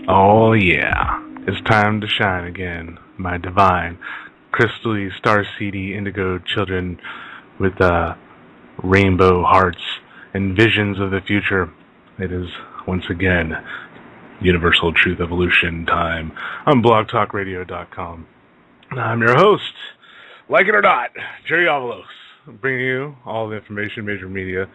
Oh yeah, it's time to shine again, my divine, crystally, star-seedy indigo children with rainbow hearts and visions of the future. It is once again Universal Truth Evolution time on blogtalkradio.com. I'm your host, like it or not, Jerry Avalos, bringing you all the information major media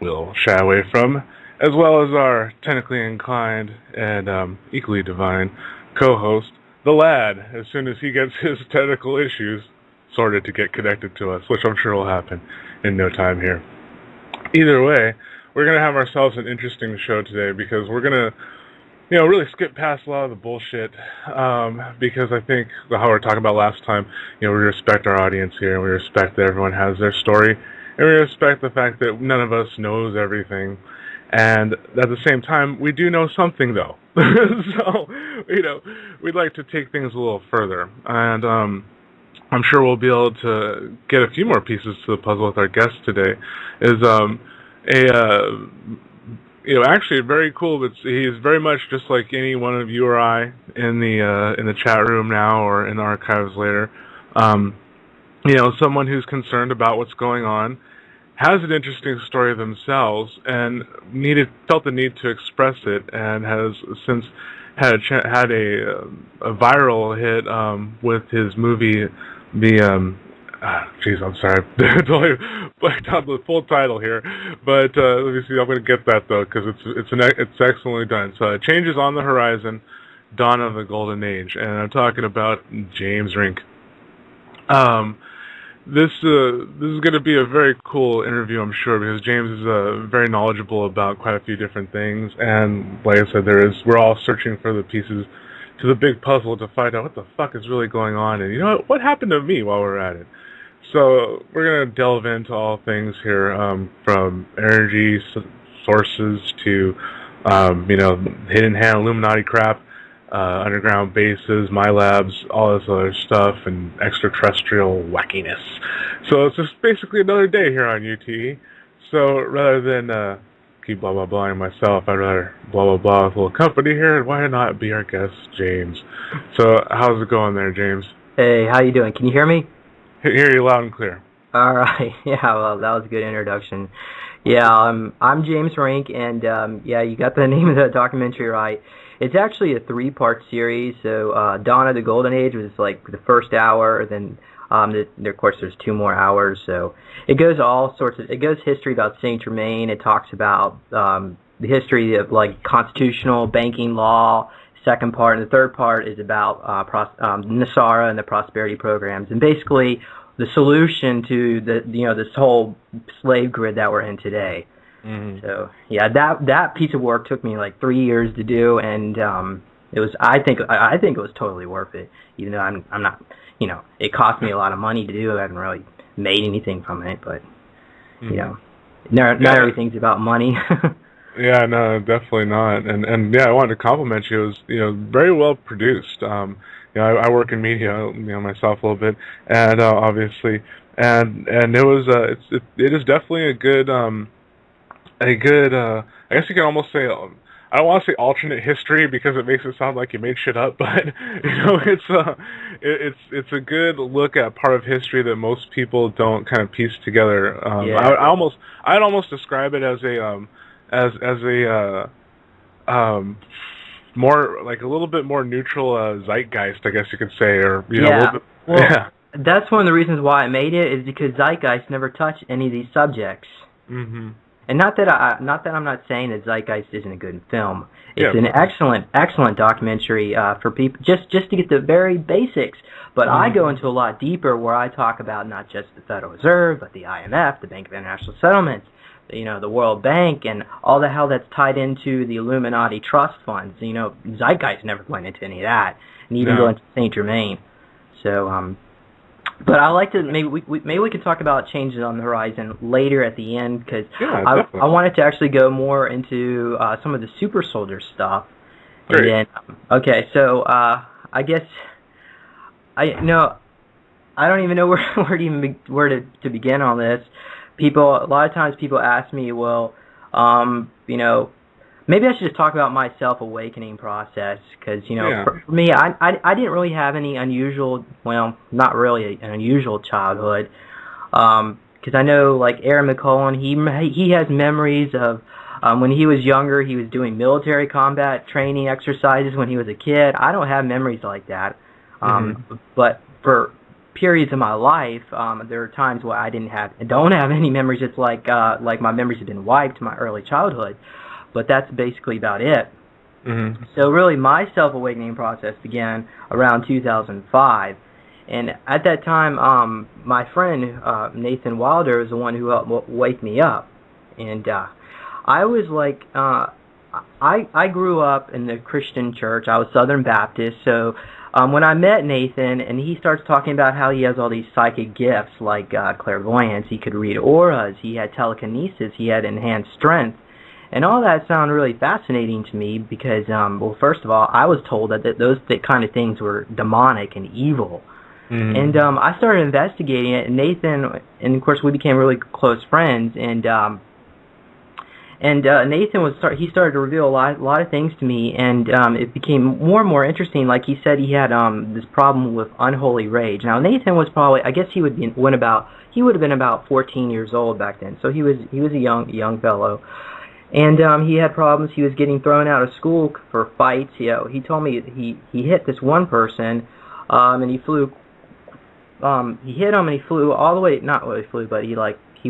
will shy away from, as well as our technically inclined and equally divine co-host, the lad, as soon as he gets his technical issues sorted to get connected to us, which I'm sure will happen in no time here. Either way, we're going to have ourselves an interesting show today because we're going to really skip past a lot of the bullshit, because I think how we were talking about last time, we respect our audience here, and we respect that everyone has their story, and we respect the fact that none of us knows everything, and at the same time, we do know something, though. So, we'd like to take things a little further, and I'm sure we'll be able to get a few more pieces to the puzzle with our guest today, actually very cool, but he's very much just like any one of you or I in the chat room now or in the archives later. Someone who's concerned about what's going on, has an interesting story themselves, and felt the need to express it, and has since had a viral hit with his movie, I'm sorry, totally blanked out the full title here, but let me see. I'm going to get that though, because it's excellently done. So, Changes on the Horizon, Dawn of the Golden Age, and I'm talking about James Rink. This is going to be a very cool interview, I'm sure, because James is very knowledgeable about quite a few different things, and like I said, we're all searching for the pieces to the big puzzle to find out what the fuck is really going on, and what happened to me while we're at it. So we're going to delve into all things here, from energy sources to, hidden hand Illuminati crap, underground bases, my labs, all this other stuff, and extraterrestrial wackiness. So it's just basically another day here on UTE. So rather than keep blah blah blahing myself, I'd rather blah blah blah with a little company here, and why not be our guest, James? So how's it going there, James? Hey, how you doing? Can you hear me? Hear you loud and clear. All right. Yeah, well, that was a good introduction. Yeah, I'm James Rink, and you got the name of the documentary right. It's actually a 3-part series. So Dawn of the Golden Age was like the first hour, then of course there's 2 more hours. So it goes history about Saint Germain. It talks about the history of like constitutional banking law. Second part, and the third part is about Nasara and the prosperity programs, and basically the solution to this whole slave grid that we're in today. Mm-hmm. So yeah, that piece of work took me like 3 years to do, and it was I think it was totally worth it, even though I'm not it cost me a lot of money to do. I haven't really made anything from it, but not everything's about money. Yeah, no, definitely not. And I wanted to compliment you. It was, very well produced. I work in media, myself a little bit, and obviously, and it was, it is definitely a good, I guess you can almost say, I don't want to say alternate history because it makes it sound like you made shit up, but it's a good look at part of history that most people don't kind of piece together. I'd almost describe it as a more like a little bit more neutral zeitgeist, I guess you could say, or a little bit. Well, that's one of the reasons why I made it, is because zeitgeist never touched any of these subjects. Mm-hmm. And not that I'm not saying that Zeitgeist isn't a good film. It's an excellent documentary for people just to get the very basics. But I go into a lot deeper, where I talk about not just the Federal Reserve, but the IMF, the Bank of International Settlements, the World Bank, and all the hell that's tied into the Illuminati trust funds. Zeitgeist never went into any of that, and even go into Saint Germain. So, but I like to maybe we could talk about Changes on the Horizon later at the end, because I wanted to actually go more into some of the super soldier stuff. Great. And then, so I guess I don't even know where to begin on this. A lot of times people ask me, well, maybe I should just talk about my self-awakening process, because, you know, Yeah. for me, I didn't really have any unusual, well, not really an unusual childhood, because I know, like, Aaron McCullen, he has memories of when he was younger, he was doing military combat training exercises when he was a kid. I don't have memories like that, but for periods of my life, there are times where I don't have any memories. It's like my memories have been wiped, my early childhood, but that's basically about it. So really, my self-awakening process began around 2005, and at that time, my friend Nathan Wilder was the one who helped wake me up, and I was like, I grew up in the Christian church. I was Southern Baptist, so when I met Nathan, and he starts talking about how he has all these psychic gifts, like clairvoyance, he could read auras, he had telekinesis, he had enhanced strength, and all that sounded really fascinating to me because, well, first of all, I was told that those kind of things were demonic and evil. And I started investigating it, and Nathan, and of course we became really close friends, and Nathan he started to reveal a lot of things to me, and it became more and more interesting. Like he said, he had this problem with unholy rage. Now Nathan was probably, I guess he would have been about 14 years old back then, so he was a young fellow, and he had problems. He was getting thrown out of school for fights. You know, he told me he hit this one person, and he hit him, and he flew all the way, not really flew, but he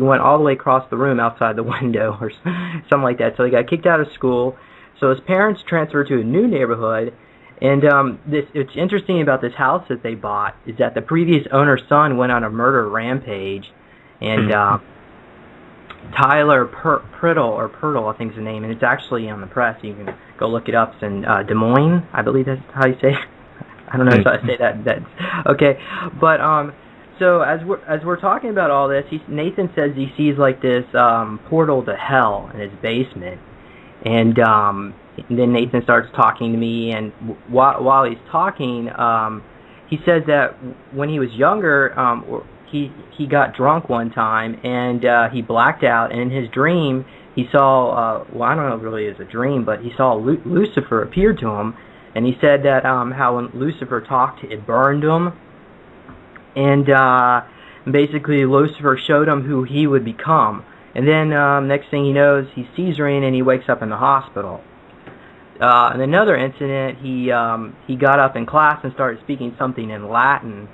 went all the way across the room outside the window or something like that. So he got kicked out of school. So his parents transferred to a new neighborhood. And it's interesting about this house that they bought is that the previous owner's son went on a murder rampage. And Tyler Purtle, I think is the name, and it's actually on the press. You can go look it up. It's in Des Moines, I believe that's how you say it. I don't know if I say that. That's okay, but so as we're talking about all this, Nathan says he sees like this portal to hell in his basement, and then Nathan starts talking to me, and while he's talking, he says that when he was younger, he got drunk one time, and he blacked out, and in his dream he saw well, I don't know if it really is a dream, but he saw Lucifer appear to him. And he said that how when Lucifer talked, it burned him. And basically Lucifer showed him who he would become. And then next thing he knows, he's seizuring and he wakes up in the hospital. In another incident, he got up in class and started speaking something in Latin.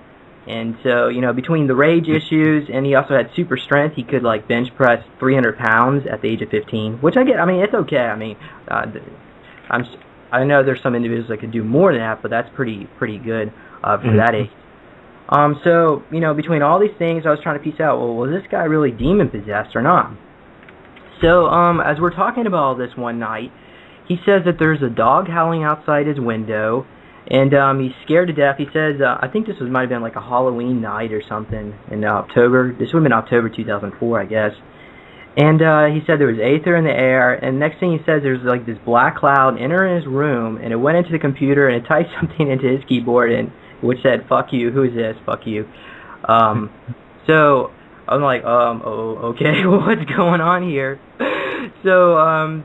And so, you know, between the rage issues and he also had super strength, he could like bench press 300 pounds at the age of 15, which I get. I mean, it's okay. I mean, I know there's some individuals that could do more than that, but that's pretty good for that age. So, you know, between all these things, I was trying to piece out, well, was this guy really demon-possessed or not? So, as we're talking about all this one night, he says that there's a dog howling outside his window, and he's scared to death. He says, I think this might have been like a Halloween night or something in October. This would have been October 2004, I guess. And he said there was aether in the air, and next thing he says there's like this black cloud entering his room, and it went into the computer, and it typed something into his keyboard, and which said, "Fuck you, who is this? Fuck you." So I'm like, okay, well, what's going on here? So,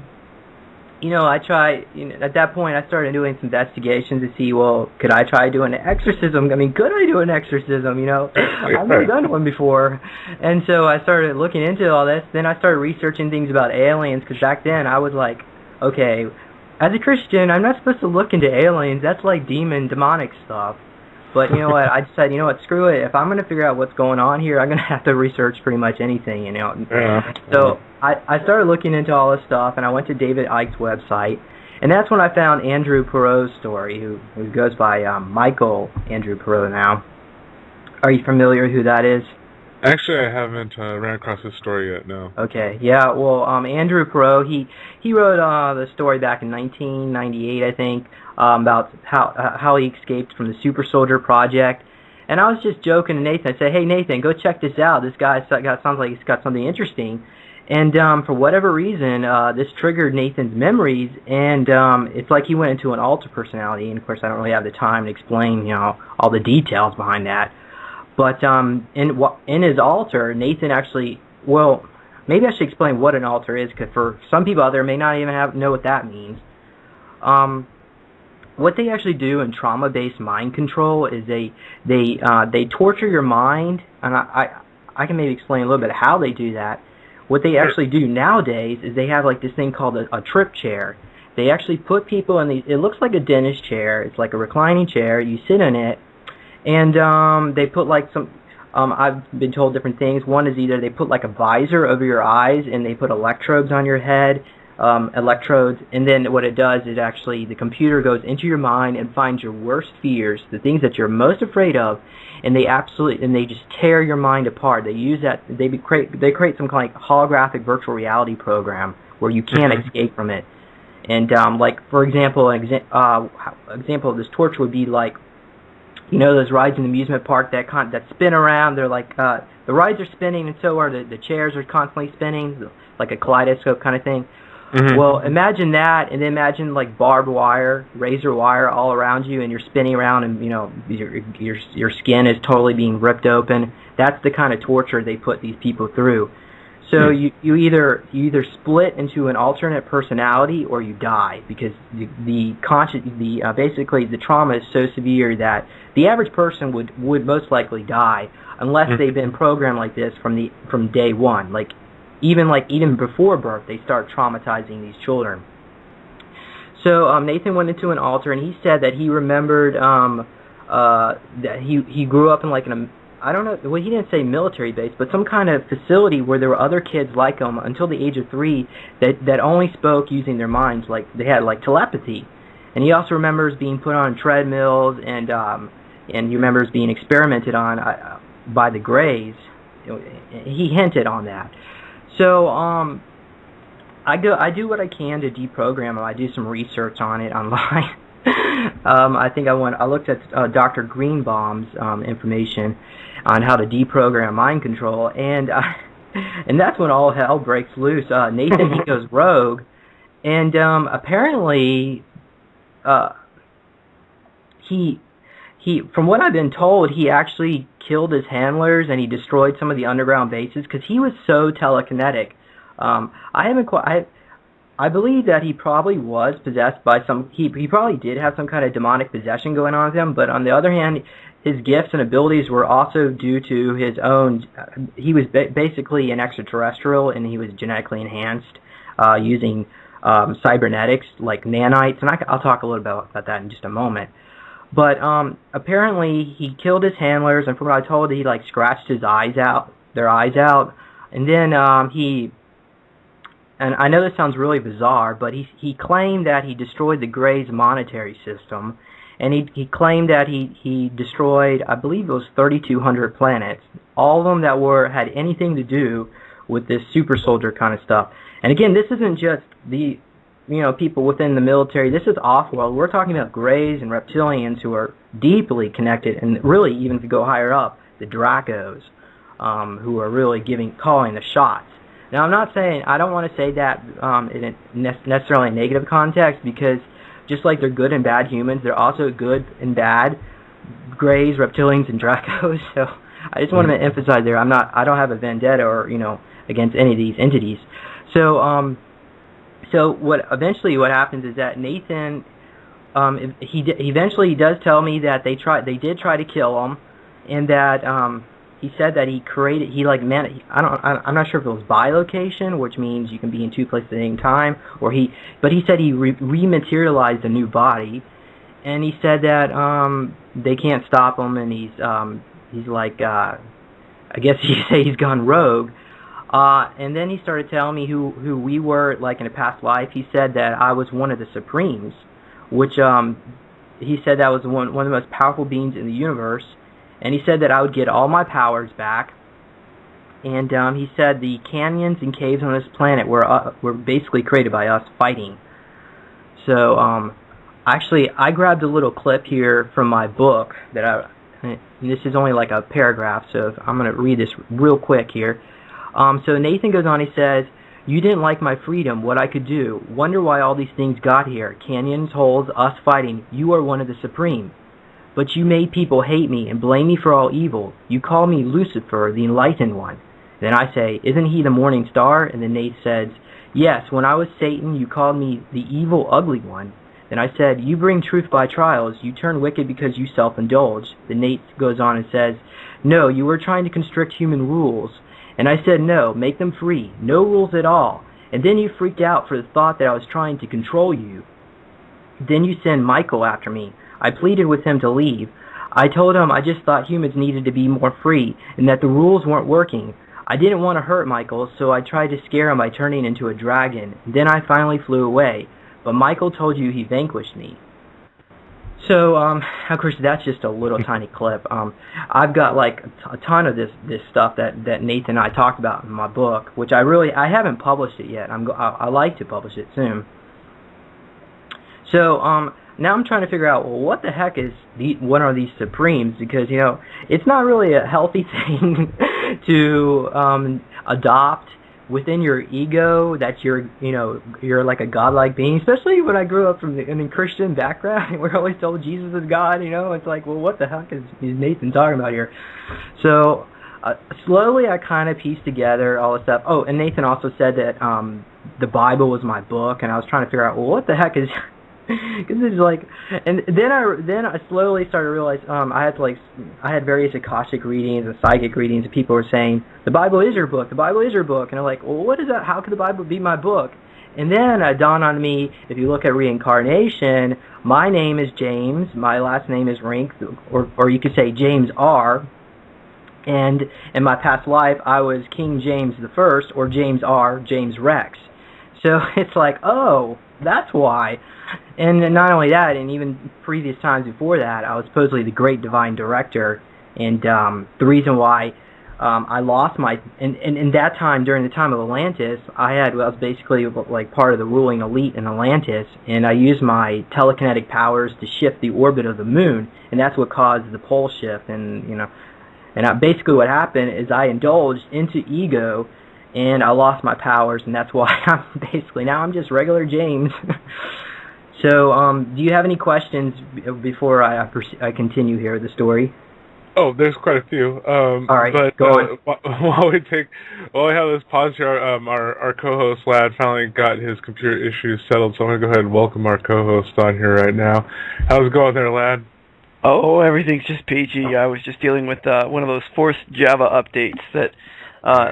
you know, at that point I started doing some investigations to see, well, could I try doing an exorcism? I mean, could I do an exorcism, you know? I've never done one before. And so I started looking into all this. Then I started researching things about aliens, because back then I was like, okay, as a Christian, I'm not supposed to look into aliens. That's like demonic stuff. But you know what? I decided, you know what? Screw it. If I'm going to figure out what's going on here, I'm going to have to research pretty much anything, you know. Yeah. So I started looking into all this stuff, and I went to David Icke's website, and that's when I found Andrew Perot's story, who goes by Michael Andrew Perot now. Are you familiar who that is? Actually, I haven't ran across this story yet, no. Okay, yeah, well, Andrew Perot, he wrote the story back in 1998, I think, about how he escaped from the Super Soldier Project. And I was just joking to Nathan. I said, hey, Nathan, go check this out. This guy sounds like he's got something interesting. And for whatever reason, this triggered Nathan's memories, and it's like he went into an alter personality. And, of course, I don't really have the time to explain, you know, all the details behind that. But in his alter, Nathan actually, well, maybe I should explain what an altar is, because for some people out there may not even know what that means. What they actually do in trauma-based mind control is they torture your mind, and I can maybe explain a little bit how they do that. What they actually do nowadays is they have like this thing called a trip chair. They actually put people in these, it looks like a dentist chair. It's like a reclining chair. You sit in it, and they put like some, I've been told different things. One is either they put like a visor over your eyes and they put electrodes on your head, and then what it does is actually the computer goes into your mind and finds your worst fears, the things that you're most afraid of, and they just tear your mind apart. They use that, they create some kind of like holographic virtual reality program where you can't escape from it. And like for example, example of this torture would be like, you know, those rides in the amusement park that spin around. They're like the rides are spinning, and so are the chairs are constantly spinning, like a kaleidoscope kind of thing. Well, imagine that, and then imagine like barbed wire, razor wire all around you, and you're spinning around, and you know your skin is totally being ripped open. That's the kind of torture they put these people through. So you either split into an alternate personality or you die, because basically the trauma is so severe that the average person would most likely die unless they've been programmed like this from day one. Even before birth, they start traumatizing these children. So Nathan went into an altar, and he said that he remembered that he grew up in like I don't know, well, he didn't say military base, but some kind of facility where there were other kids like him until the age of 3 that only spoke using their minds, like they had like telepathy. And he also remembers being put on treadmills, and he remembers being experimented on by the Greys. He hinted on that. So I do what I can to deprogram him. I do some research on it online. I looked at Dr. Greenbaum's information on how to deprogram mind control, and that's when all hell breaks loose. Nathan, he goes rogue, and apparently he from what I've been told, he actually killed his handlers and he destroyed some of the underground bases because he was so telekinetic. I believe that he probably was possessed by he probably did have some kind of demonic possession going on with him, but on the other hand, his gifts and abilities were also due to his own, he was basically an extraterrestrial, and he was genetically enhanced using cybernetics, like nanites, and I'll talk a little bit about that in just a moment. But apparently he killed his handlers, and from what I told, he like scratched their eyes out, and then and I know this sounds really bizarre, but he claimed that he destroyed the Greys' monetary system, and he claimed that he destroyed, I believe it was 3,200 planets, all of them that had anything to do with this super soldier kind of stuff. And again, this isn't just the people within the military. This is off-world. We're talking about Greys and reptilians who are deeply connected, and really, even to go higher up, the Dracos, who are really calling the shots. Now, I'm not saying, I don't want to say that in a necessarily negative context, because just like they're good and bad humans, they're also good and bad Greys, reptilians, and Dracos. So I just want to emphasize there, I don't have a vendetta or against any of these entities. So what happens is that Nathan, he eventually does tell me that they did try to kill him, and that he said that I'm not sure if it was bilocation, which means you can be in two places at the same time, but he said he rematerialized a new body, and he said that they can't stop him, and he's like, I guess you say he's gone rogue. And then he started telling me who we were, like in a past life. He said that I was one of the Supremes, which he said that was one of the most powerful beings in the universe. And he said that I would get all my powers back. And he said the canyons and caves on this planet were basically created by us fighting. So actually, I grabbed a little clip here from my book and this is only like a paragraph, so I'm going to read this real quick here. So Nathan goes on, he says, "You didn't like my freedom, what I could do. Wonder why all these things got here. Canyons, holes, us fighting. You are one of the Supreme. But you made people hate me and blame me for all evil. You call me Lucifer, the Enlightened One. Then I say, isn't he the morning star? And then Nate says, yes, when I was Satan, you called me the evil, ugly one. Then I said, you bring truth by trials. You turn wicked because you self-indulge. Then Nate goes on and says, no, you were trying to constrict human rules. And I said, no, make them free. No rules at all. And then you freaked out for the thought that I was trying to control you. Then you send Michael after me. I pleaded with him to leave. I told him I just thought humans needed to be more free and that the rules weren't working. I didn't want to hurt Michael, so I tried to scare him by turning into a dragon. Then I finally flew away. But Michael told you he vanquished me. So, of course, that's just a little tiny clip. I've got like a ton of this stuff that Nathan and I talked about in my book, which I haven't published it yet. I like to publish it soon. So, now I'm trying to figure out, well, what the heck is what are these supremes? Because it's not really a healthy thing to adopt within your ego that you're like a godlike being, especially when I grew up from in a Christian background. We're always told Jesus is God. It's like, well, what the heck is Nathan talking about here? So slowly I kind of pieced together all this stuff. Oh, and Nathan also said that the Bible was my book, and I was trying to figure out, well, what the heck is because it's like, and then I slowly started to realize I had various Akashic readings and psychic readings, and people were saying the Bible is your book, the Bible is your book, and I'm like, well, what is that? How could the Bible be my book? And then it dawned on me, if you look at reincarnation, my name is James, my last name is Rink, or you could say James R. And in my past life, I was King James the First, or James R. James Rex. So it's like, oh, that's why. And not only that, and even previous times before that, I was supposedly the great divine director. And the reason why I lost my... And in that time, during the time of Atlantis, I was basically like part of the ruling elite in Atlantis, and I used my telekinetic powers to shift the orbit of the moon, and that's what caused the pole shift. And, basically what happened is I indulged into ego, and I lost my powers, and that's why I'm just regular James. So, do you have any questions before I continue here the story? Oh, there's quite a few. All right, but, go on. While we have this pause here, our co-host Lad finally got his computer issues settled, so I'm gonna go ahead and welcome our co-host on here right now. How's it going there, Lad? Oh, everything's just peachy. I was just dealing with one of those forced Java updates that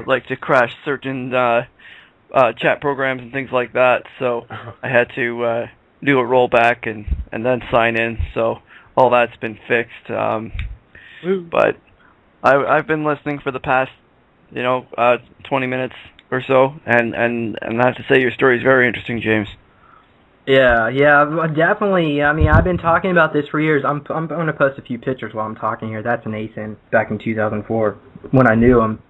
like to crash certain chat programs and things like that. So I had to do a rollback and then sign in. So all that's been fixed. But I've been listening for the past 20 minutes or so, and I have to say your story is very interesting, James. Yeah, definitely. I mean, I've been talking about this for years. I'm going to post a few pictures while I'm talking here. That's Nathan back in 2004 when I knew him.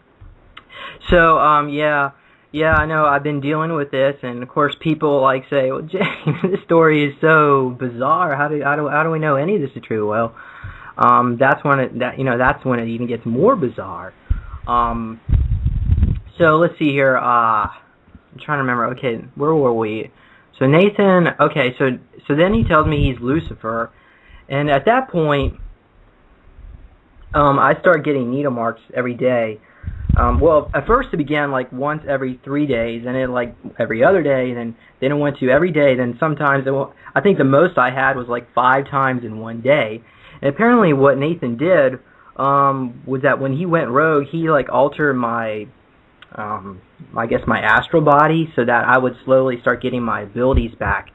So, yeah, I know I've been dealing with this, and of course people like say, well, James, this story is so bizarre. How do we know any of this is true? Well, that's when it even gets more bizarre. So let's see here. I'm trying to remember. Okay, where were we? So Nathan. Okay, so then he tells me he's Lucifer, and at that point, I start getting needle marks every day. Well, at first it began like once every 3 days, and then like every other day, and then it went to every day. Then sometimes I think the most I had was like 5 times in one day. And apparently, what Nathan did was that when he went rogue, he like altered my, I guess my astral body, so that I would slowly start getting my abilities back.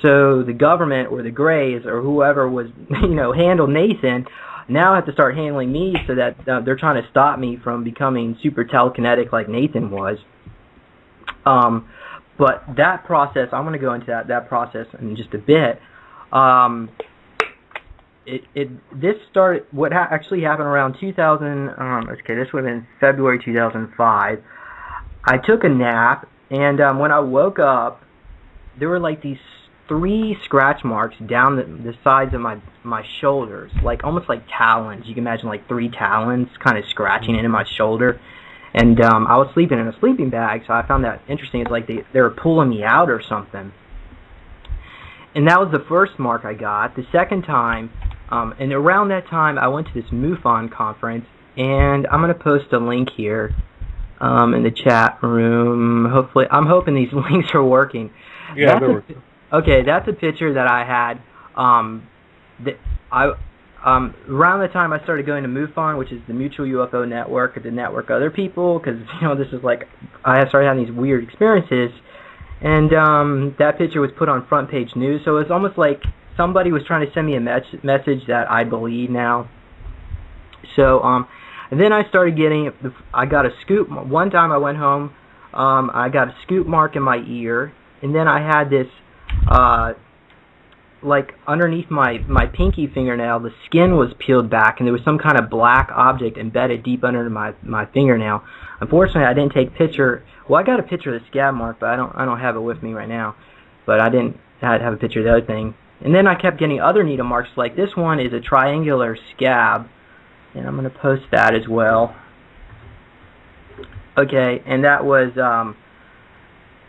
So the government or the Greys or whoever was handled Nathan now have to start handling me, so that they're trying to stop me from becoming super telekinetic like Nathan was. But that process, I'm going to go into that process in just a bit. This started, what actually happened around 2000, this would have been February 2005. I took a nap, and when I woke up, there were like these 3 scratch marks down the sides of my shoulders, like almost like talons. You can imagine like 3 talons kind of scratching into my shoulder. And I was sleeping in a sleeping bag, so I found that interesting. It's like they were pulling me out or something. And that was the first mark I got. The second time, and around that time, I went to this MUFON conference, and I'm going to post a link here. in the chat room. Hopefully, I'm hoping these links are working. Yeah, they're working. Okay, that's a picture that I had. Around the time I started going to MUFON, which is the Mutual UFO Network, to network other people, because this is like I started having these weird experiences, and that picture was put on front page news. So it's almost like somebody was trying to send me a message that I believe now. So and then I started getting. I got a scoop. One time I went home. I got a scoop mark in my ear, and then I had this. Like underneath my pinky fingernail, the skin was peeled back, and there was some kind of black object embedded deep under my fingernail. Unfortunately, I didn't take a picture. Well, I got a picture of the scab mark, but I don't have it with me right now. But I didn't have a picture of the other thing. And then I kept getting other needle marks. Like this one is a triangular scab, and I'm going to post that as well. Okay, and that was.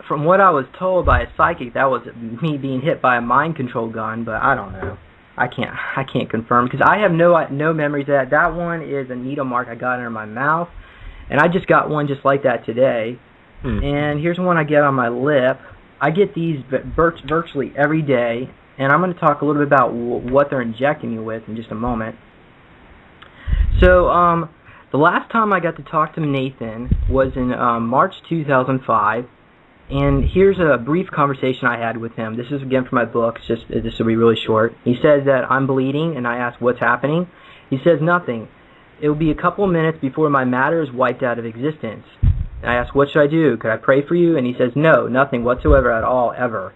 From what I was told by a psychic, that was me being hit by a mind control gun, but I don't know. I can't confirm because I have no memories of that. That one is a needle mark I got under my mouth, and I just got one just like that today. And here's one I get on my lip. I get these virtually every day, and I'm going to talk a little bit about what they're injecting me with in just a moment. So the last time I got to talk to Nathan was in March 2005. And here's a brief conversation I had with him. This is again from my book. This will be really short. He says that I'm bleeding, and I ask what's happening. He says nothing. It will be a couple of minutes before my matter is wiped out of existence. And I ask, what should I do? Could I pray for you? And he says, no, nothing whatsoever at all, ever.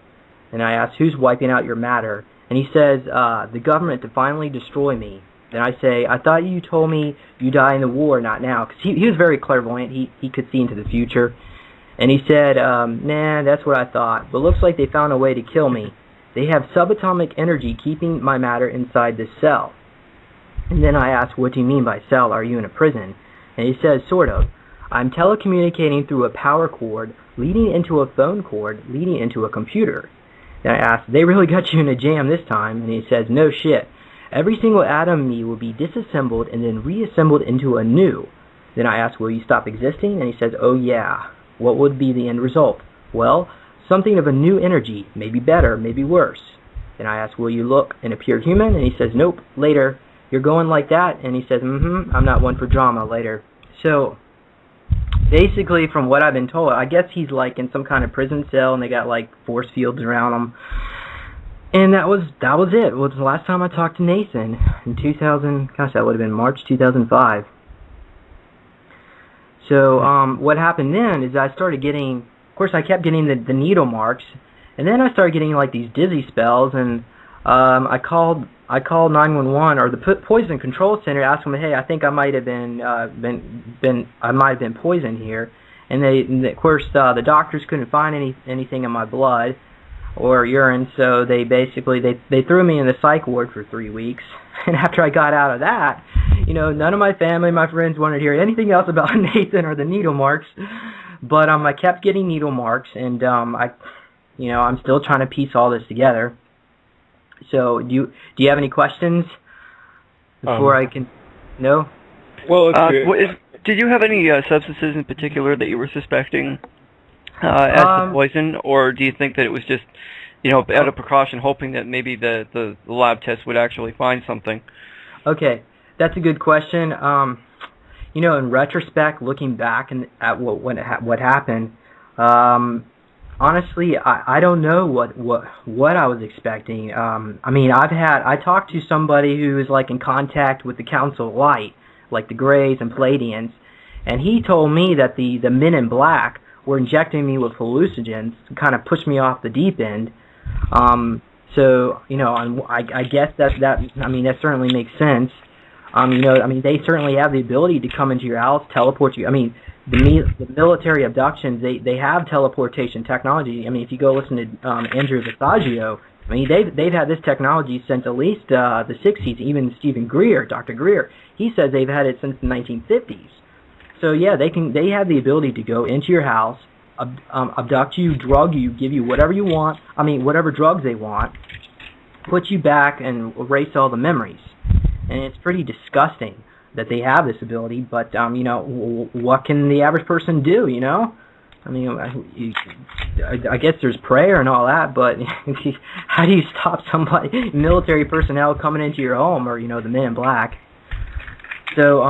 And I ask, who's wiping out your matter? And he says, the government to finally destroy me. Then I say, I thought you told me you die in the war, not now. Because he was very clairvoyant. He could see into the future. And he said, nah, that's what I thought. But looks like they found a way to kill me. They have subatomic energy keeping my matter inside this cell. And then I asked, what do you mean by cell? Are you in a prison? And he says, sort of. I'm telecommunicating through a power cord, leading into a phone cord, leading into a computer. And I asked, they really got you in a jam this time? And he says, no shit. Every single atom of me will be disassembled and then reassembled into a new. Then I asked, will you stop existing? And he says, oh yeah. What would be the end result? Well, something of a new energy, maybe better, maybe worse. And I asked, will you look and appear human? And he says, nope, later. You're going like that? And he says, I'm not one for drama, later. So, basically, from what I've been told, I guess he's like in some kind of prison cell, and they got like force fields around him. And that was it. It was the last time I talked to Nathan in 2000, gosh, that would have been March 2005. So what happened then is I started getting, of course I kept getting the needle marks, and then I started getting like these dizzy spells, and I called 911 or the poison control center, asked them, hey, I think I might have been poisoned here, and of course the doctors couldn't find anything in my blood or urine, so they basically they threw me in the psych ward for 3 weeks. And after I got out of that, none of my family, my friends wanted to hear anything else about Nathan or the needle marks. But I kept getting needle marks, and I'm still trying to piece all this together. So do you have any questions before I can? No. Well, did you have any substances in particular that you were suspecting as the poison, or do you think that it was just out of precaution, hoping that maybe the lab test would actually find something? Okay, that's a good question. In retrospect, looking back at what happened, honestly, I don't know what I was expecting. I talked to somebody who is like in contact with the Council of Light, like the Greys and Palladians, and he told me that the Men in Black were injecting me with hallucinogens to kind of push me off the deep end. I guess that certainly makes sense. They certainly have the ability to come into your house, teleport you. The military abductions, they have teleportation technology. If you go listen to Andrew Visaggio, they've had this technology since at least the 60s. Even Stephen Greer, Dr. Greer, he says they've had it since the 1950s. So yeah, they have the ability to go into your house, abduct you, drug you, give you whatever you want. Whatever drugs they want, put you back and erase all the memories. And it's pretty disgusting. that they have this ability, but what can the average person do? I mean, I guess there's prayer and all that, but how do you stop somebody, military personnel, coming into your home, or the Men in Black? So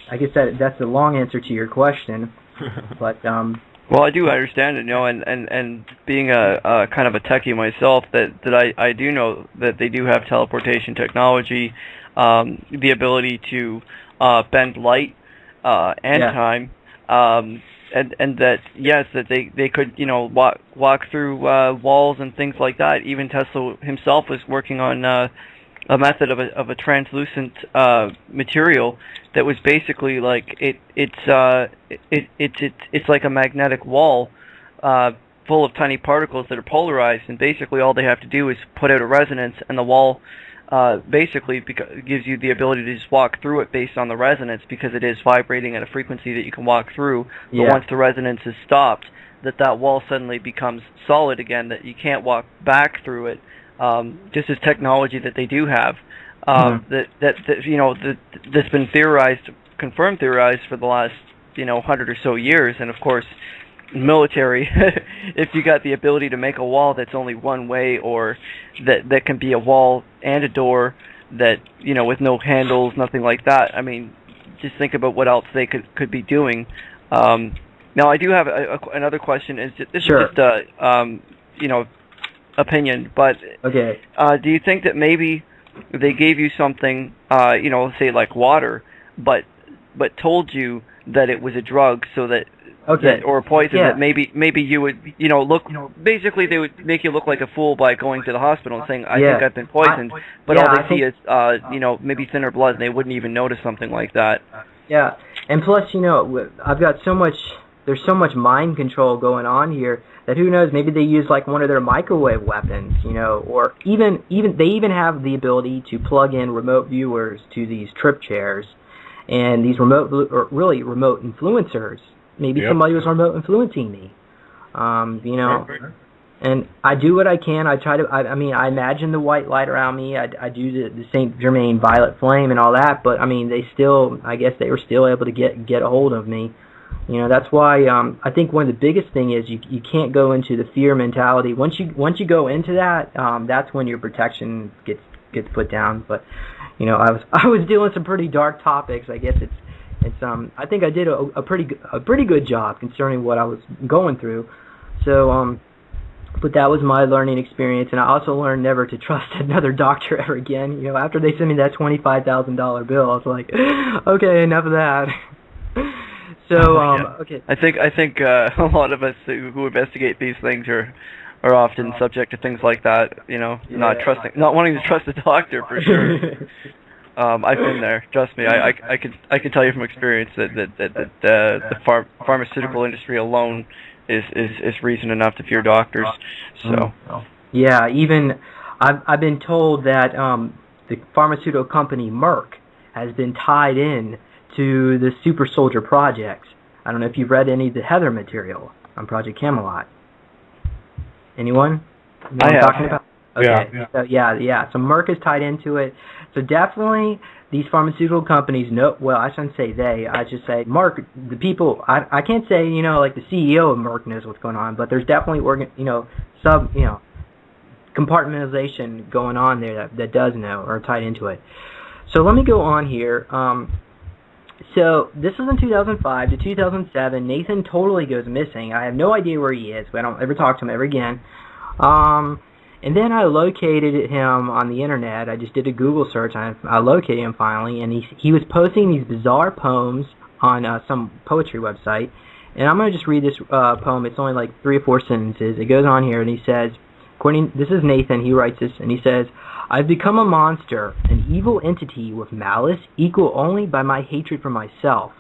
I guess that's the long answer to your question, but well, I do understand it, and being a kind of a techie myself, that I do know that they do have teleportation technology, the ability to bend light and time, and that yes, that they could walk through walls and things like that. Even Tesla himself was working on a method of a translucent material that was basically like it's like a magnetic wall full of tiny particles that are polarized, and basically all they have to do is put out a resonance, and the wall basically gives you the ability to just walk through it based on the resonance, because it is vibrating at a frequency that you can walk through. But once the resonance is stopped, that wall suddenly becomes solid again, that you can't walk back through it. Just as technology that they do have, that's been confirmed theorized for the last 100 or so years. And of course, military, if you got the ability to make a wall that's only one way, or that can be a wall and a door that with no handles, nothing like that. I mean, just think about what else they could be doing. Now, I do have another question. This is just a opinion, but okay. Do you think that maybe they gave you something, say like water, but told you that it was a drug, so that or a poison, that maybe you would look, basically they would make you look like a fool by going to the hospital and saying, I think I've been poisoned, but all they see is maybe thinner blood, and they wouldn't even notice something like that. Yeah, and plus I've got there's so much mind control going on here that who knows, maybe they use like one of their microwave weapons, or even they even have the ability to plug in remote viewers to these trip chairs, and these remote influencers. Maybe somebody was remote influencing me, and I do what I can. I try to. I mean, I imagine the white light around me. I do the Saint Germain violet flame and all that. But I mean, I guess they were still able to get a hold of me. That's why I think one of the biggest thing is you can't go into the fear mentality. Once you go into that, that's when your protection gets put down. But I was dealing with some pretty dark topics. I guess it's I think I did a pretty good job concerning what I was going through. So but that was my learning experience, and I also learned never to trust another doctor ever again. After they sent me that $25,000 bill, I was like, okay, enough of that. So okay. I think a lot of us who investigate these things are often subject to things like that. Not wanting to trust a doctor for sure. I've been there. Trust me. I can tell you from experience that the pharmaceutical industry alone is reason enough to fear doctors. So yeah, even I've been told that the pharmaceutical company Merck has been tied in to the Super Soldier projects. I don't know if you've read any of the Heather material on Project Camelot. Anyone? You know what I'm talking about? Okay. Yeah. So Merck is tied into it. So definitely these pharmaceutical companies know. Well, I shouldn't say they. I should say Merck. The people. I can't say like the CEO of Merck knows what's going on, but there's definitely compartmentalization going on there that does know or tied into it. So let me go on here. So this was in 2005 to 2007. Nathan totally goes missing. I have no idea where he is. I don't ever talk to him ever again. And then I located him on the internet. I just did a Google search, and I located him finally. And he was posting these bizarre poems on some poetry website. And I'm going to just read this poem. It's only like 3 or 4 sentences. It goes on here, and he says, this is Nathan. He writes this, and he says, I've become a monster, an evil entity with malice equal only by my hatred for myself.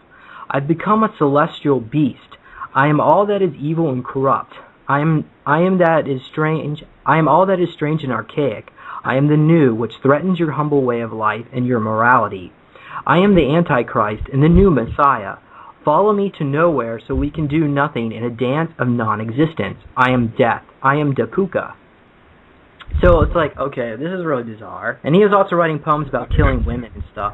I've become a celestial beast. I am all that is evil and corrupt. I am that is strange. I am all that is strange and archaic. I am the new, which threatens your humble way of life and your morality. I am the Antichrist and the new Messiah. Follow me to nowhere so we can do nothing in a dance of non-existence. I am death. I am Dapuka. So it's like, okay, this is really bizarre. And he was also writing poems about killing women and stuff.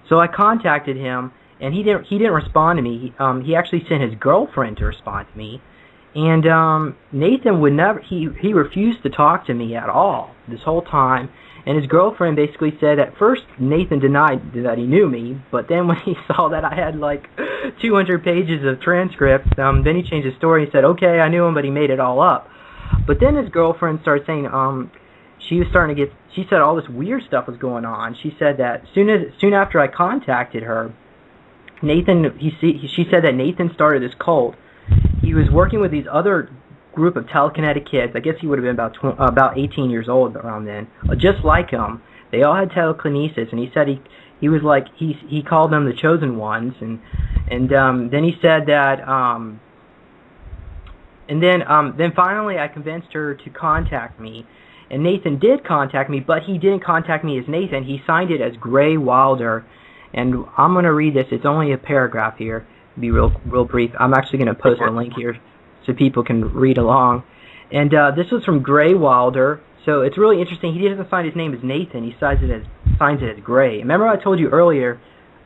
So I contacted him, and he didn't respond to me. He actually sent his girlfriend to respond to me, and Nathan would never. He refused to talk to me at all this whole time. And his girlfriend basically said at first Nathan denied that he knew me, but then when he saw that I had like 200 pages of transcripts, then he changed his story and said, okay, I knew him, but he made it all up. But then his girlfriend started saying she said all this weird stuff was going on. She said that soon after I contacted her, she said that Nathan started this cult. He was working with these other group of telekinetic kids. I guess he would have been about 18 years old around then, just like him. They all had telekinesis, and he said he was like he called them the chosen ones, and then he said that then finally I convinced her to contact me, and Nathan did contact me, but he didn't contact me as Nathan. He signed it as Gray Wilder, and I'm going to read this. It's only a paragraph here. It'll be real brief. I'm actually going to post a link here so people can read along. And this was from Gray Wilder, so it's really interesting. He doesn't sign his name as Nathan. He signs it as Gray. Remember I told you earlier,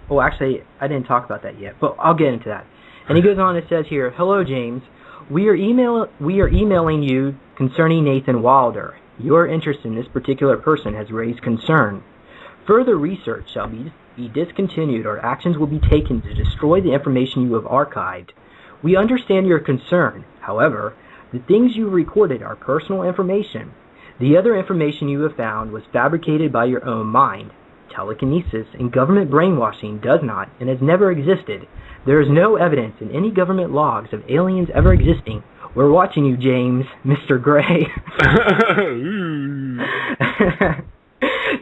oh, actually, I didn't talk about that yet, but I'll get into that. And he goes on and says here, hello, James. We are emailing you concerning Nathan Wilder. Your interest in this particular person has raised concern. Further research shall be discontinued or actions will be taken to destroy the information you have archived. We understand your concern. However, the things you recorded are personal information. The other information you have found was fabricated by your own mind. Telekinesis and government brainwashing does not and has never existed. There is no evidence in any government logs of aliens ever existing. We're watching you, James, Mr. Gray.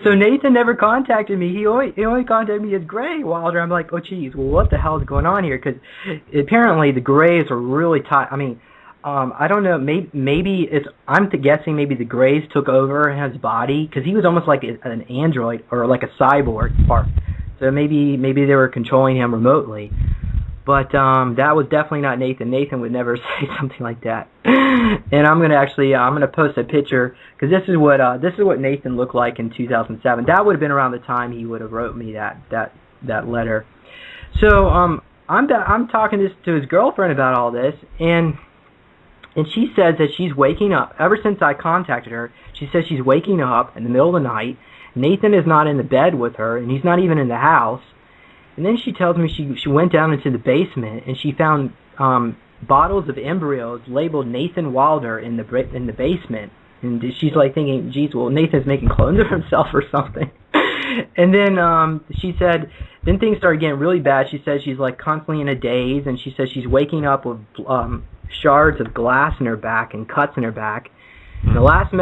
So Nathan never contacted me. He only contacted me as Gray Wilder. I'm like, oh, geez, well, what the hell is going on here? Because apparently the Grays are really tight. I mean, I don't know. Maybe I'm guessing maybe the Grays took over his body because he was almost like an android or like a cyborg part. So maybe they were controlling him remotely. But that was definitely not Nathan. Nathan would never say something like that. And I'm gonna post a picture because this is what Nathan looked like in 2007. That would have been around the time he would have wrote me that letter. So I'm talking to his girlfriend about all this, and she says that she's waking up. Ever since I contacted her, she says she's waking up in the middle of the night. Nathan is not in the bed with her, and he's not even in the house. And then she tells me she went down into the basement and she found bottles of embryos labeled Nathan Wilder in the basement. And she's like thinking, geez, well, Nathan's making clones of himself or something. And then she said, then things started getting really bad. She says she's like constantly in a daze, and she says she's waking up with shards of glass in her back and cuts in her back. And the last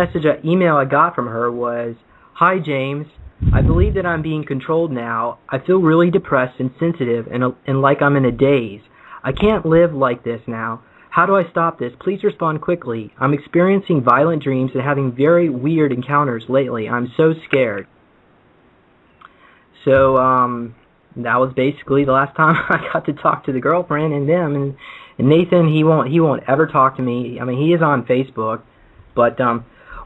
email I got from her was, hi, James. I believe that I'm being controlled now. I feel really depressed and sensitive and like I'm in a daze. I can't live like this now. How do I stop this? Please respond quickly. I'm experiencing violent dreams and having very weird encounters lately. I'm so scared. So that was basically the last time I got to talk to the girlfriend and them. And Nathan, he won't ever talk to me. I mean, he is on Facebook, but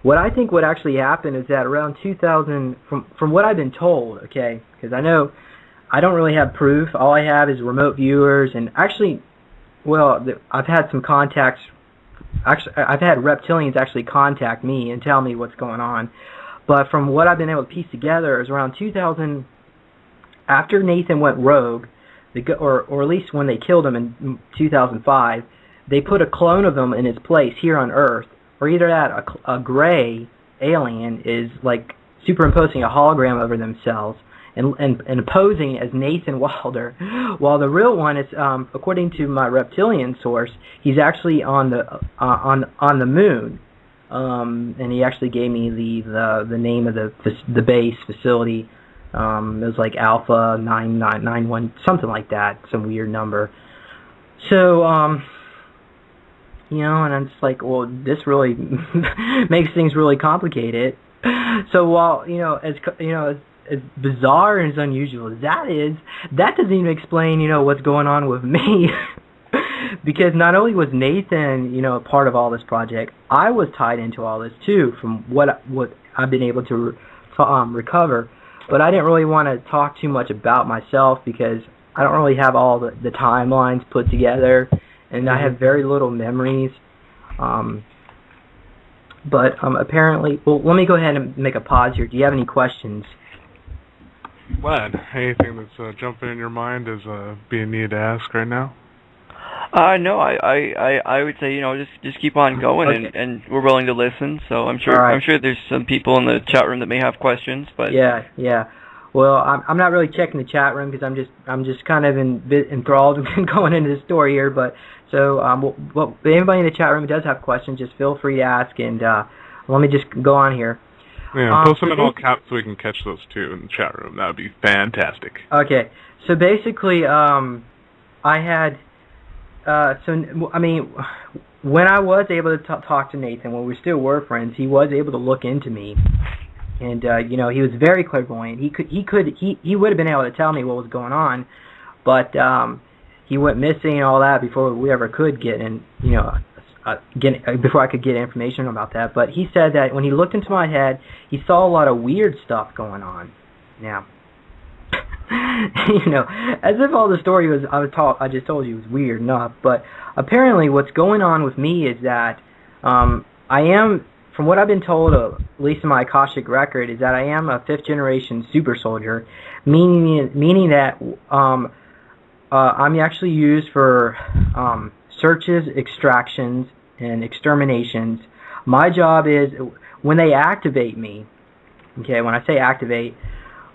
what I think would actually happen is that around 2000, from what I've been told, okay, because I know I don't really have proof. All I have is remote viewers, and actually, well, I've had some contacts. Actually, I've had reptilians actually contact me and tell me what's going on. But from what I've been able to piece together, is around 2000, after Nathan went rogue, or at least when they killed him in 2005, they put a clone of him in his place here on Earth. Or either that, a gray alien is like superimposing a hologram over themselves and posing as Nathan Wilder, while the real one is, according to my reptilian source, he's actually on the moon, and he actually gave me the name of the base facility. It was like Alpha 9991, something like that, some weird number. So you know, and I'm just like, well, this really makes things really complicated. So while, as bizarre and as unusual as that is, that doesn't even explain, what's going on with me. Because not only was Nathan, a part of all this project, I was tied into all this too, from what I've been able to recover. but I didn't really want to talk too much about myself because I don't really have all the timelines put together, and I have very little memories. But apparently, well, let me go ahead and make a pause here. Do you have any questions? Glad. Anything that's jumping in your mind is being needed to ask right now? No, I would say, just keep on going, Okay. and we're willing to listen. So I'm sure All right. I'm sure there's some people in the chat room that may have questions, but Yeah. Well, I'm not really checking the chat room because I'm just kind of enthralled going into the story here. But so, well, if anybody in the chat room does have questions, just feel free to ask. And let me just go on here. Yeah, post them in all caps so we can catch those too in the chat room. That would be fantastic. Okay. So basically, I had. When I was able to talk to Nathan, when we still were friends, he was able to look into me. And he was very clairvoyant. He would have been able to tell me what was going on, but he went missing and all that before we ever could before I could get information about that. But he said that when he looked into my head, he saw a lot of weird stuff going on. Now, as if all the story I just told you was weird enough. But apparently, what's going on with me is that I am. From what I've been told, at least in my Akashic record, is that I am a 5th generation super soldier, meaning that I'm actually used for searches, extractions, and exterminations. My job is, when they activate me, okay, when I say activate,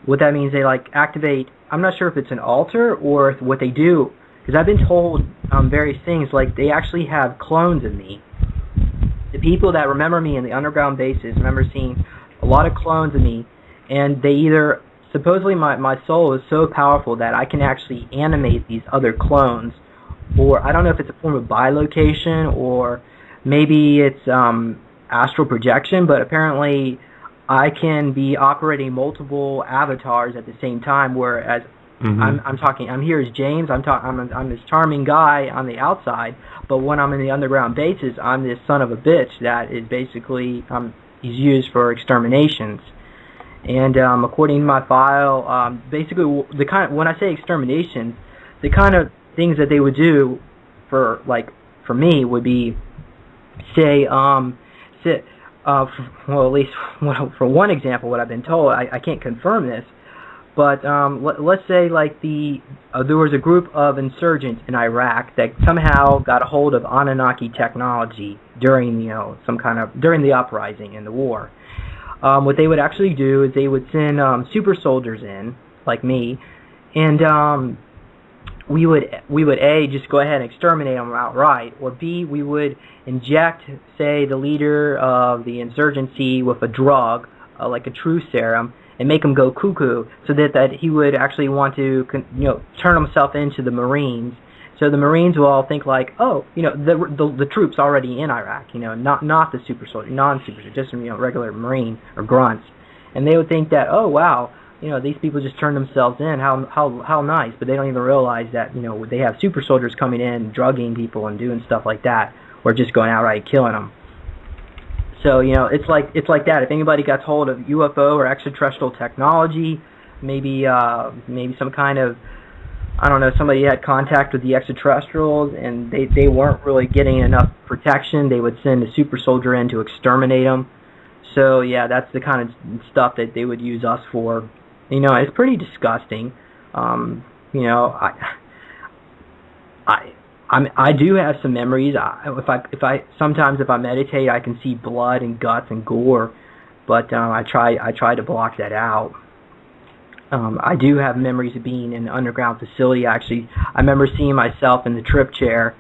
what that means, they activate, I'm not sure if it's an altar or if what they do, because I've been told various things, like they actually have clones of me. The people that remember me in the underground bases remember seeing a lot of clones of me, and they either, supposedly my soul is so powerful that I can actually animate these other clones, or I don't know if it's a form of bilocation, or maybe it's astral projection, but apparently I can be operating multiple avatars at the same time, whereas I'm here as James. I'm this charming guy on the outside, but when I'm in the underground bases, I'm this son of a bitch that is basically he's used for exterminations. And according to my file, basically when I say exterminations, the kind of things that they would do for me would be, say, well, at least for one example, what I've been told, I can't confirm this. But let's say there was a group of insurgents in Iraq that somehow got a hold of Anunnaki technology during during the uprising in the war. What they would actually do is they would send super soldiers in, like me, and we would A, just go ahead and exterminate them outright, or B, we would inject, say, the leader of the insurgency with a drug, like a true serum, and make him go cuckoo, so that he would actually want to turn himself into the Marines. So the Marines will all think like, oh, the troops already in Iraq, not the super soldier, non-super soldier, just regular Marine or grunts, and they would think that, oh wow, these people just turned themselves in, how nice, but they don't even realize that they have super soldiers coming in, drugging people and doing stuff like that, or just going outright killing them. So it's like that. If anybody got hold of UFO or extraterrestrial technology, maybe some kind of, I don't know, somebody had contact with the extraterrestrials and they weren't really getting enough protection, they would send a super soldier in to exterminate them. So yeah, that's the kind of stuff that they would use us for. It's pretty disgusting. I do have some memories. Sometimes if I meditate, I can see blood and guts and gore, but I try to block that out. I do have memories of being in an underground facility. Actually, I remember seeing myself in the trip chair.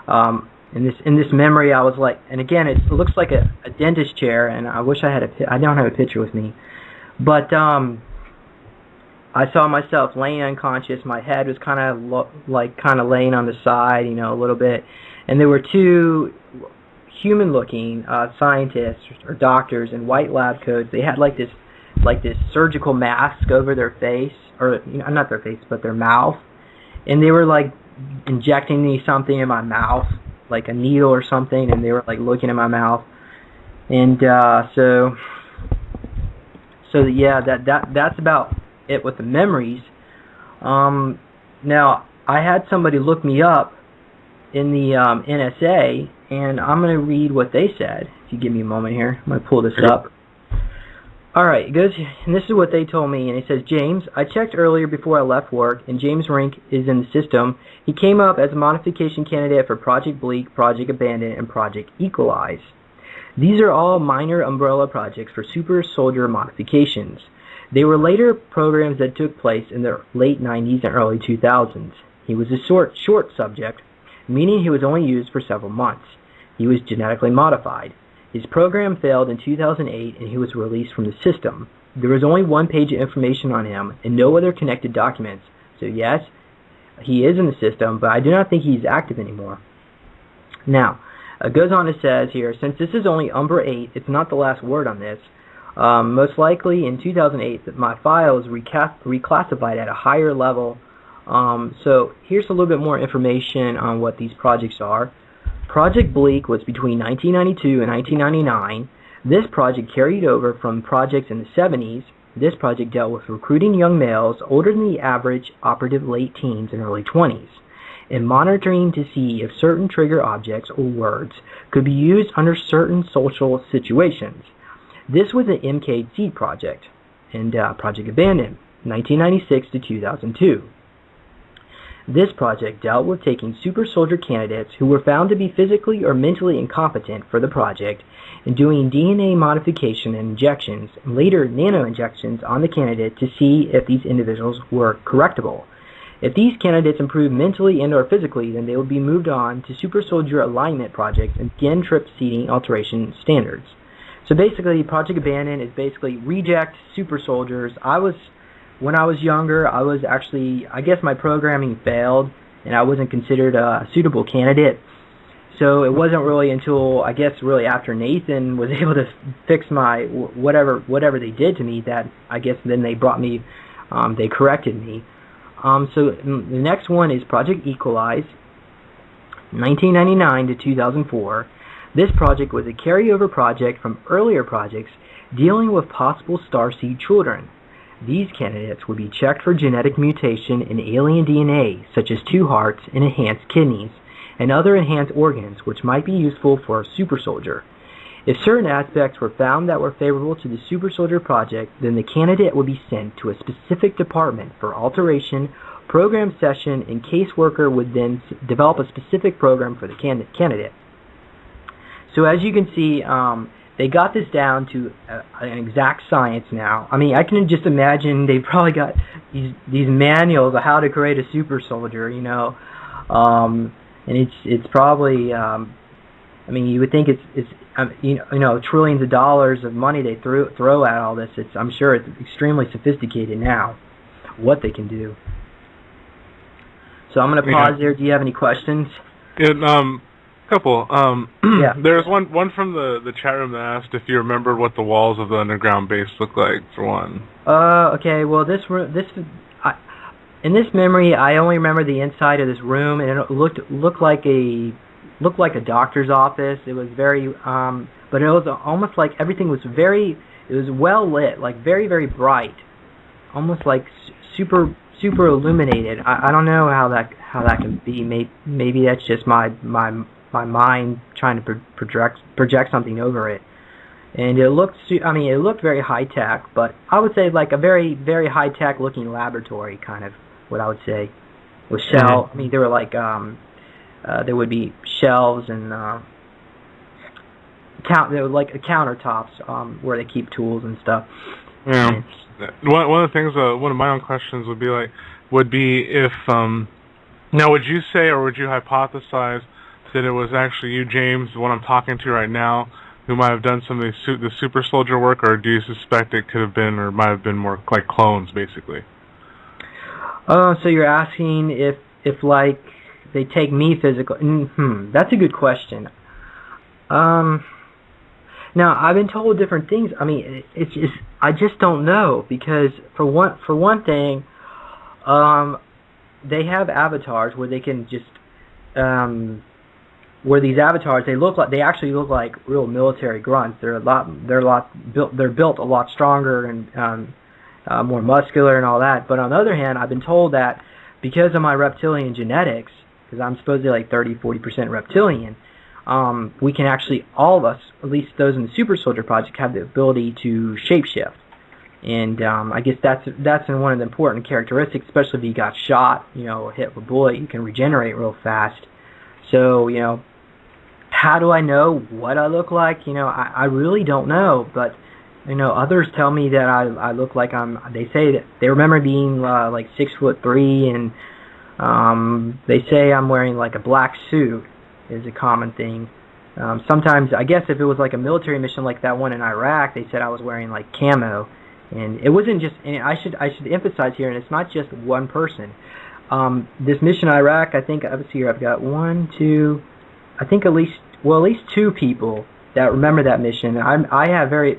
In this memory, I was like, and again, it looks like a dentist chair, and I wish I had I don't have a picture with me, but I saw myself laying unconscious. My head was kind of laying on the side, a little bit, and there were two human-looking scientists or doctors in white lab coats. They had like this surgical mask over their face, or not their face, but their mouth, and they were like injecting me something in my mouth, like a needle or something, and they were like looking at my mouth, and so yeah, that's about it with the memories. Now, I had somebody look me up in the NSA, and I'm going to read what they said. If you give me a moment here, I'm going to pull this up. All right, it goes, and this is what they told me, and it says, James, I checked earlier before I left work, and James Rink is in the system. He came up as a modification candidate for Project Bleak, Project Abandon, and Project Equalize. These are all minor umbrella projects for super soldier modifications. They were later programs that took place in the late 90s and early 2000s. He was a short subject, meaning he was only used for several months. He was genetically modified. His program failed in 2008 and he was released from the system. There was only one page of information on him and no other connected documents. So yes, he is in the system, but I do not think he's active anymore. Now, it goes on to says here, since this is only Umbra 8, it's not the last word on this. Most likely in 2008 that my file was reclassified at a higher level. So here's a little bit more information on what these projects are. Project Bleak was between 1992 and 1999. This project carried over from projects in the 70s. This project dealt with recruiting young males older than the average operative late teens and early 20s, and monitoring to see if certain trigger objects or words could be used under certain social situations. This was an MK Seed project, and Project Abandon, 1996 to 2002. This project dealt with taking super soldier candidates who were found to be physically or mentally incompetent for the project and doing DNA modification and injections, and later nano-injections on the candidate to see if these individuals were correctable. If these candidates improved mentally and or physically, then they would be moved on to super soldier alignment projects and again trip seeding alteration standards. So basically, Project Abandon is basically reject super soldiers. When I was younger, I guess my programming failed, and I wasn't considered a suitable candidate. So it wasn't really until, I guess, really after Nathan was able to fix my, whatever they did to me, that I guess then they brought me, they corrected me. So the next one is Project Equalize, 1999 to 2004. This project was a carryover project from earlier projects dealing with possible starseed children. These candidates would be checked for genetic mutation in alien DNA, such as 2 hearts and enhanced kidneys, and other enhanced organs which might be useful for a super soldier. If certain aspects were found that were favorable to the super soldier project, then the candidate would be sent to a specific department for alteration, program session, and caseworker would then develop a specific program for the candidate. So as you can see, they got this down to an exact science now. I mean, I can just imagine they probably got these manuals of how to create a super soldier, you know, and it's probably, I mean, you would think it's you know, trillions of dollars of money they throw at all this. I'm sure it's extremely sophisticated now, what they can do. So I'm going to pause there. Do you have any questions? Couple. Yeah. There's one from the chat room that asked if you remembered what the walls of the underground base looked like, for one. Okay. Well, in this memory, I only remember the inside of this room, and it looked like a doctor's office. It was very, but it was almost like everything was it was well lit, like very, very bright, almost like super illuminated. I don't know how that can be. Maybe that's just my mind trying to project something over it. And it looked very high tech, but I would say like a very, very high tech looking laboratory, kind of what I would say. With I mean, there were like there would be shelves and there were like countertops where they keep tools and stuff. Yeah. And one of the things, one of my own questions would be if now would you say or would you hypothesize that it was actually you, James, the one I'm talking to right now, who might have done some of the super soldier work, or do you suspect it could have been or might have been more like clones, basically? So you're asking if like they take me physically? That's a good question. Now I've been told different things. I mean, I just don't know, because for one thing, they have avatars where they can just where these avatars they actually look like real military grunts. They're built a lot stronger and more muscular and all that. But on the other hand, I've been told that because of my reptilian genetics, because I'm supposedly like 30-40% reptilian, we can actually, all of us, at least those in the Super Soldier Project, have the ability to shapeshift. And I guess that's one of the important characteristics, especially if you got shot, hit with a bullet, you can regenerate real fast. So, how do I know what I look like? I really don't know, but others tell me that I look like they say that they remember being like 6'3", and they say I'm wearing like a black suit is a common thing. Sometimes, I guess if it was like a military mission like that one in Iraq, they said I was wearing like camo. And it wasn't just, and I should emphasize here, and it's not just one person. This mission in Iraq, I think, let's see here, I've got at least two people that remember that mission. I have very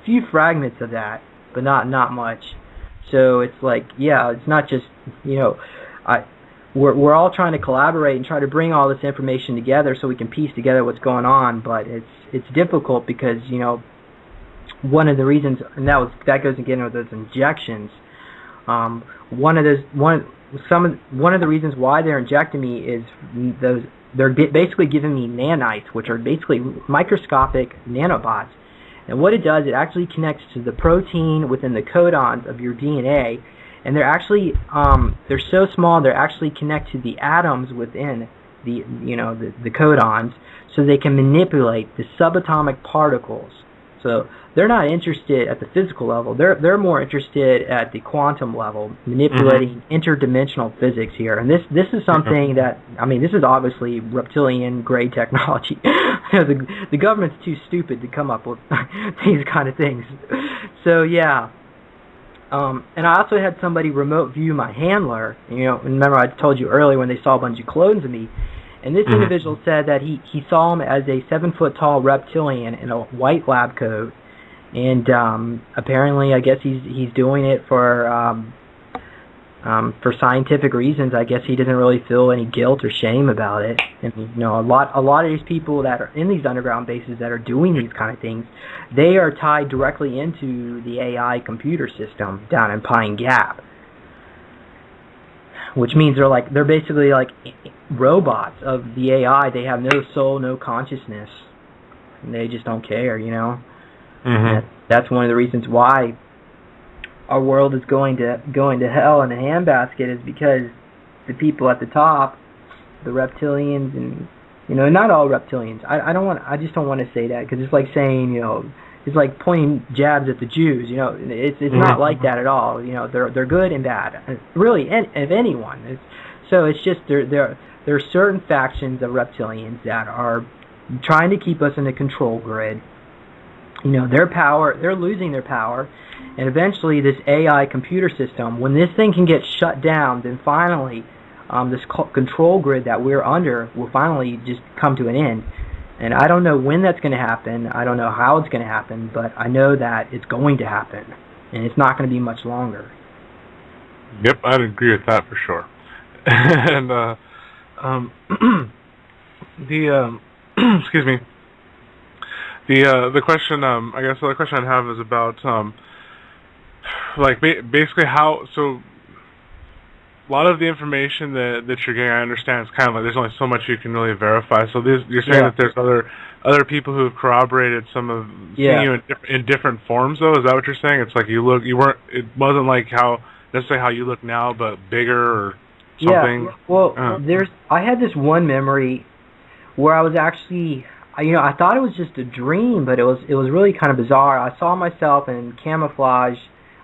few fragments of that, but not much. So it's like, yeah, it's not just, we're all trying to collaborate and try to bring all this information together so we can piece together what's going on, but it's difficult because, one of the reasons, and that goes again with those injections. One of the reasons why they're injecting me is they're basically giving me nanites, which are basically microscopic nanobots. And what it does, it actually connects to the protein within the codons of your DNA, and they're actually they're so small they actually connect to the atoms within the codons, so they can manipulate the subatomic particles. So they're not interested at the physical level. They're more interested at the quantum level, manipulating interdimensional physics here. And this is something that, this is obviously reptilian grade technology. The government's too stupid to come up with these kind of things. So yeah. And I also had somebody remote view my handler. Remember I told you earlier when they saw a bunch of clones of me. And this individual said that he saw him as a 7-foot-tall reptilian in a white lab coat, and apparently, I guess he's doing it for scientific reasons. I guess he doesn't really feel any guilt or shame about it. And a lot of these people that are in these underground bases that are doing these kind of things, they are tied directly into the AI computer system down in Pine Gap. Which means they're basically like robots of the AI. They have no soul, no consciousness, and they just don't care, That's one of the reasons why our world is going to hell in a handbasket, is because the people at the top, the reptilians, and not all reptilians. I just don't want to say that, because it's like saying it's like pointing jabs at the Jews. It's not like that at all. They're good and bad, really, of anyone. So it's just there are certain factions of reptilians that are trying to keep us in a control grid. They're losing their power, and eventually this AI computer system, when this thing can get shut down, then finally this control grid that we're under will finally just come to an end. And I don't know when that's going to happen. I don't know how it's going to happen, but I know that it's going to happen, and it's not going to be much longer. Yep, I'd agree with that for sure. And excuse me. The question, I guess the other question I have is about basically how. So a lot of the information that you're getting, I understand, is kind of like there's only so much you can really verify. So you're saying that there's other people who have corroborated some of seeing you in different forms, though. Is that what you're saying? It's like it wasn't like necessarily how you look now, but bigger or something. Yeah. Well, I had this one memory where I was actually, I thought it was just a dream, but it was really kind of bizarre. I saw myself in camouflage,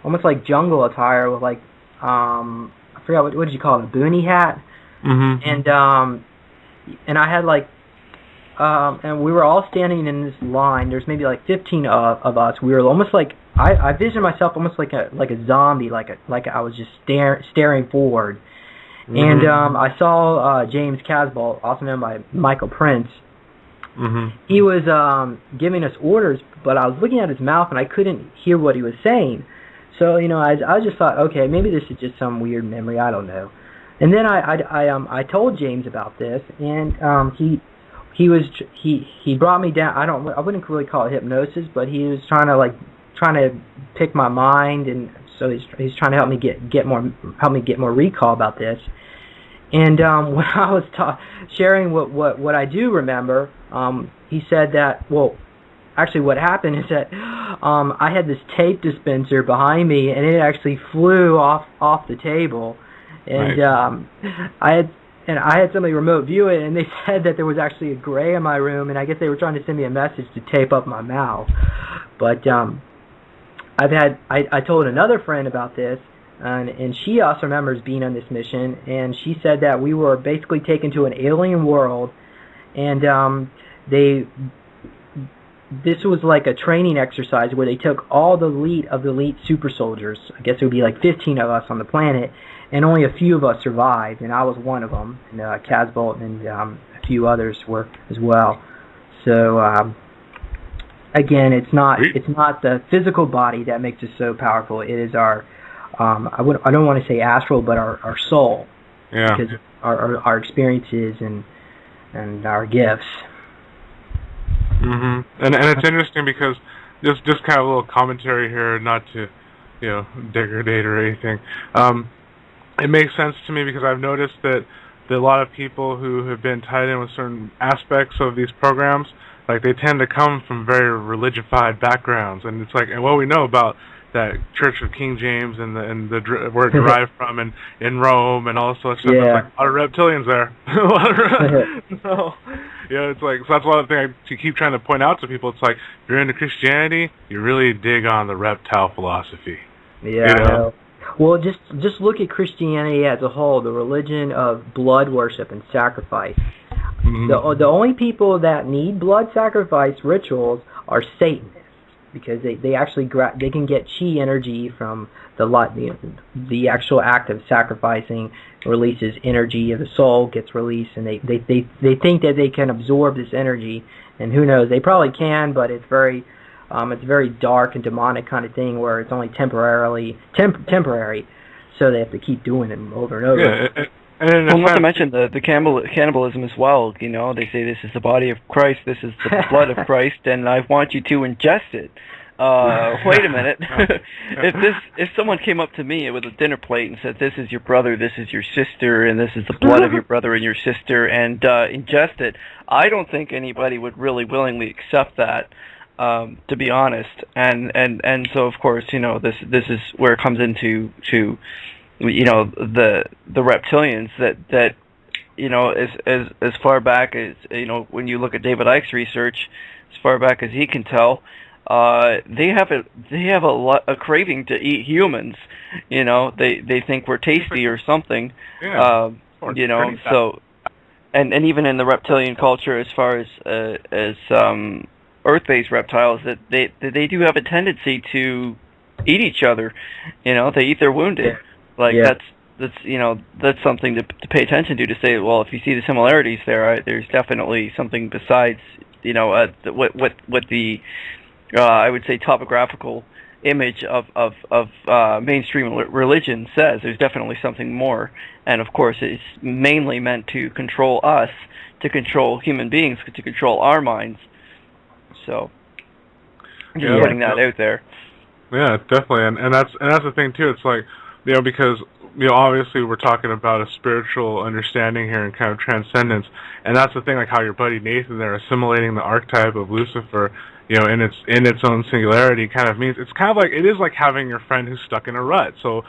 almost like jungle attire with like I forgot what did you call it, a boonie hat, and I had like, and we were all standing in this line. There's maybe like 15 of us. We were almost like I visioned myself almost like a zombie, like I was just staring forward. And I saw James Casbolt, also known by Michael Prince. He was giving us orders, but I was looking at his mouth and I couldn't hear what he was saying. So I just thought, okay, maybe this is just some weird memory. I don't know. And then I told James about this, and he brought me down. I wouldn't really call it hypnosis, but he was trying to like trying to pick my mind, and so he's trying to help me get more recall about this. And when I was sharing what I do remember, he said that, well, actually what happened is that I had this tape dispenser behind me, and it actually flew off the table, and nice. I had somebody remote view it, and they said that there was actually a gray in my room, and I guess they were trying to send me a message to tape up my mouth. But I told another friend about this, and she also remembers being on this mission, and she said that we were basically taken to an alien world, and this was like a training exercise where they took all the elite super soldiers. I guess it would be like 15 of us on the planet, and only a few of us survived, and I was one of them, and Casbolt and a few others were as well. So again, it's not the physical body that makes us so powerful. It is our I don't want to say astral, but our soul. Yeah. Because our experiences and our gifts. Mhm. And it's interesting because just kind of a little commentary here, not to degrade or anything. It makes sense to me because I've noticed that a lot of people who have been tied in with certain aspects of these programs, like they tend to come from very religified backgrounds, and it's like, and what we know about that Church of King James and where it derived from in Rome and all sorts of stuff. Yeah. It's like a lot of reptilians there. So, it's like, so that's one of the things I keep trying to point out to people. It's like, if you're into Christianity, you really dig on the reptile philosophy. Yeah. Well, just look at Christianity as a whole, the religion of blood worship and sacrifice. Mm-hmm. The only people that need blood sacrifice rituals are Satanists, because they actually they can get chi energy from the actual act of sacrificing, releases energy of the soul, gets released, and they think that they can absorb this energy, and who knows, they probably can, but it's very dark and demonic kind of thing where it's only temporary, so they have to keep doing it over and over. Yeah, well, not to mention the cannibalism as well. They say this is the body of Christ, this is the blood of Christ, and I want you to ingest it. Wait a minute. If someone came up to me with a dinner plate and said, "This is your brother, this is your sister, and this is the blood of your brother and your sister," and ingest it, I don't think anybody would really willingly accept that. To be honest, and so of course, this is where it comes into the reptilians that as far back as when you look at David Icke's research, as far back as he can tell, they have a craving to eat humans. They think we're tasty or something. Yeah. So and even in the reptilian culture, as far as Earth-based reptiles, that they do have a tendency to eat each other. They eat their wounded. Yeah. Like yeah. that's something to pay attention to say, well, if you see the similarities there, there's definitely something besides what the I would say topographical image of mainstream religion says. There's definitely something more, and of course it's mainly meant to control us, to control human beings, to control our minds. So, just putting that out there. Yeah, definitely, and that's the thing too. It's like, because obviously we're talking about a spiritual understanding here and kind of transcendence, and that's the thing. Like how your buddy Nathan there assimilating the archetype of Lucifer, in its own singularity, kind of means it's kind of like it is like having your friend who's stuck in a rut. So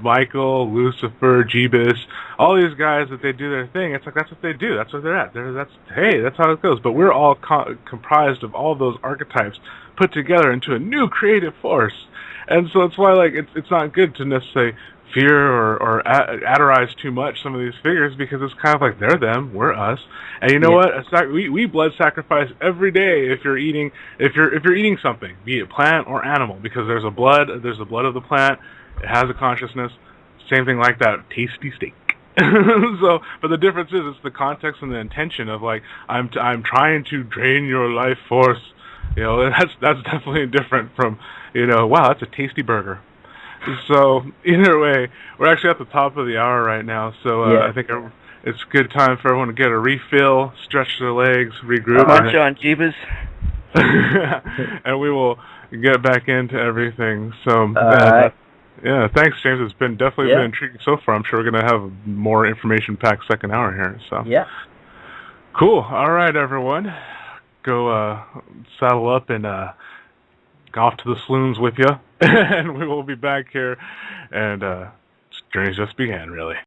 Michael, Lucifer, Jeebus, all these guys that they do their thing. It's like that's what they do. That's where they're at. That's how it goes. But we're all comprised of all those archetypes put together into a new creative force. And so it's why it's not good to necessarily fear or adorize too much some of these figures, because it's kind of like they're them, we're us. And you know what? We blood sacrifice every day if you're eating something, be it plant or animal, because there's the blood of the plant. It has a consciousness. Same thing like that tasty steak. So, but the difference is it's the context and the intention of like I'm trying to drain your life force. That's definitely different from wow, that's a tasty burger. So either way, we're actually at the top of the hour right now. So I think it's a good time for everyone to get a refill, stretch their legs, regroup. Come on, John Jeebus. and we will get back into everything. So, right. yeah, thanks, James. It's been definitely been intriguing so far. I'm sure we're going to have more information-packed second hour here. So, yeah. Cool. All right, everyone. Go saddle up and go off to the saloons with you, and we will be back here. And journey's just began, really.